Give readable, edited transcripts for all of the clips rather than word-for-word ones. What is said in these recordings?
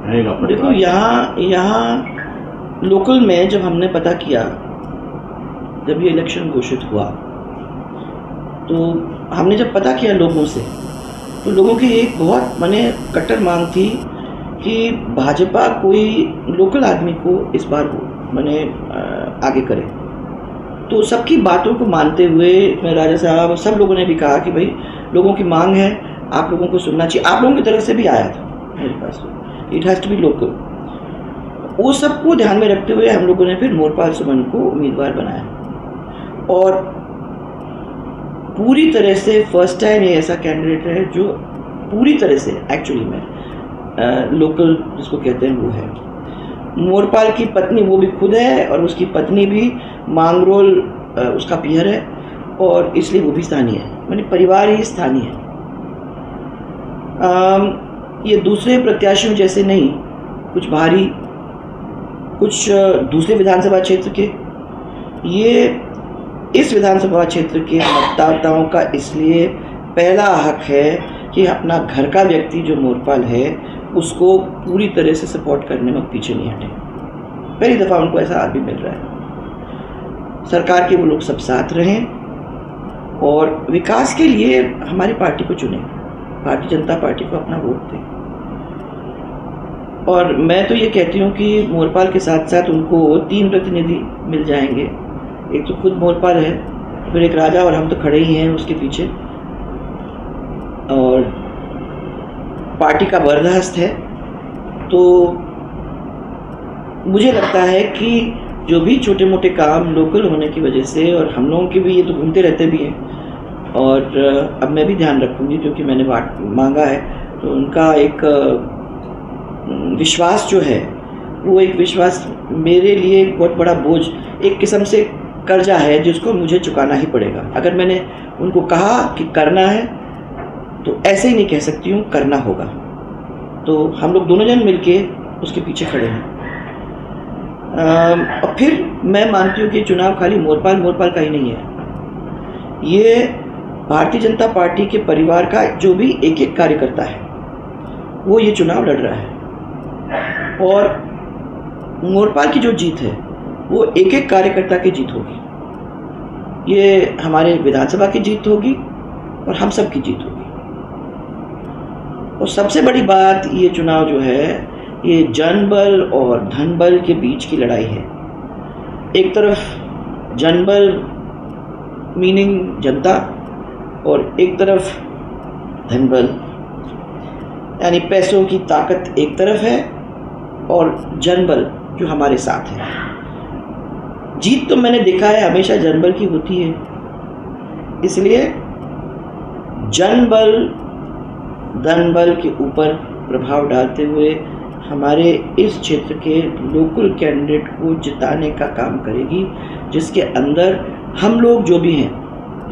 रहेगा? देखो, यहाँ लोकल में जब हमने पता किया, जब ये इलेक्शन घोषित हुआ, तो हमने जब पता किया लोगों से, तो लोगों की एक बहुत माने कट्टर मांग थी कि भाजपा कोई लोकल आदमी को इस बार माने आगे करे। तो सबकी बातों को मानते हुए राजा साहब सब लोगों ने भी कहा कि भाई लोगों की मांग है, आप लोगों को सुनना चाहिए। आप लोगों की तरफ से भी आया था मेरे पास, it has to be local. वो सबको ध्यान में रखते हुए हम लोगों ने फिर मोरपाल सुमन को उम्मीदवार बनाया, और पूरी तरह से फर्स्ट टाइम ये ऐसा कैंडिडेट है जो पूरी तरह से एक्चुअली में लोकल जिसको कहते हैं वो है। मोरपाल की पत्नी वो भी खुद है, और उसकी पत्नी भी मांगरोल उसका पियर है, और इसलिए वो भी स्थानीय है, माने परिवार ही स्थानीय है। ये दूसरे प्रत्याशियों जैसे नहीं, कुछ भारी, कुछ दूसरे विधानसभा क्षेत्र के, ये इस विधानसभा क्षेत्र के मतदाताओं का इसलिए पहला हक है कि अपना घर का व्यक्ति जो मोरपाल है उसको पूरी तरह से सपोर्ट करने में पीछे नहीं हटे। पहली दफ़ा उनको ऐसा आदमी मिल रहा है। सरकार के वो लोग सब साथ रहें और विकास के लिए हमारी पार्टी को चुनें, भारतीय जनता पार्टी को अपना वोट दें। और मैं तो ये कहती हूँ कि मोरपाल के साथ साथ उनको 3 प्रतिनिधि मिल जाएंगे। एक तो खुद मोरपाल है, फिर एक राजा, और हम तो खड़े ही हैं उसके पीछे, और पार्टी का बर्दाश्त है। तो मुझे लगता है कि जो भी छोटे मोटे काम लोकल होने की वजह से, और हम लोगों के भी ये तो घूमते रहते भी हैं, और अब मैं भी ध्यान रखूँगी क्योंकि मैंने मांगा है, तो उनका एक विश्वास जो है वो एक विश्वास मेरे लिए एक बहुत बड़ा बोझ, एक किस्म से कर्जा है जिसको मुझे चुकाना ही पड़ेगा। अगर मैंने उनको कहा कि करना है तो ऐसे ही नहीं कह सकती हूँ, करना होगा। तो हम लोग दोनों जन मिलके उसके पीछे खड़े हैं। और फिर मैं मानती हूँ कि चुनाव खाली मोरपाल का ही नहीं है, ये भारतीय जनता पार्टी के परिवार का जो भी एक एक कार्यकर्ता है वो ये चुनाव लड़ रहा है, और मोरपाल की जो जीत है वो एक एक कार्यकर्ता की जीत होगी। ये हमारे विधानसभा की जीत होगी और हम सब की जीत होगी। और सबसे बड़ी बात, ये चुनाव जो है ये जनबल और धनबल के बीच की लड़ाई है। एक तरफ जनबल मीनिंग जनता, और एक तरफ धनबल यानी पैसों की ताकत एक तरफ है, और जनबल जो हमारे साथ है। जीत तो मैंने देखा है हमेशा जनबल की होती है, इसलिए जनबल धनबल के ऊपर प्रभाव डालते हुए हमारे इस क्षेत्र के लोकल कैंडिडेट को जिताने का काम करेगी, जिसके अंदर हम लोग जो भी हैं,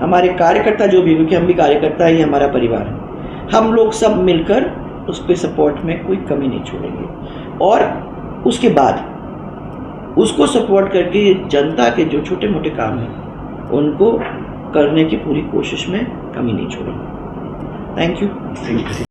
हमारे कार्यकर्ता जो भी, क्योंकि हम भी कार्यकर्ता ही हमारा परिवार है, हम लोग सब मिलकर उस पर सपोर्ट में कोई कमी नहीं छोड़ेंगे, और उसके बाद उसको सपोर्ट करके जनता के जो छोटे मोटे काम हैं उनको करने की पूरी कोशिश में कमी नहीं छोड़ेंगे। Thank you.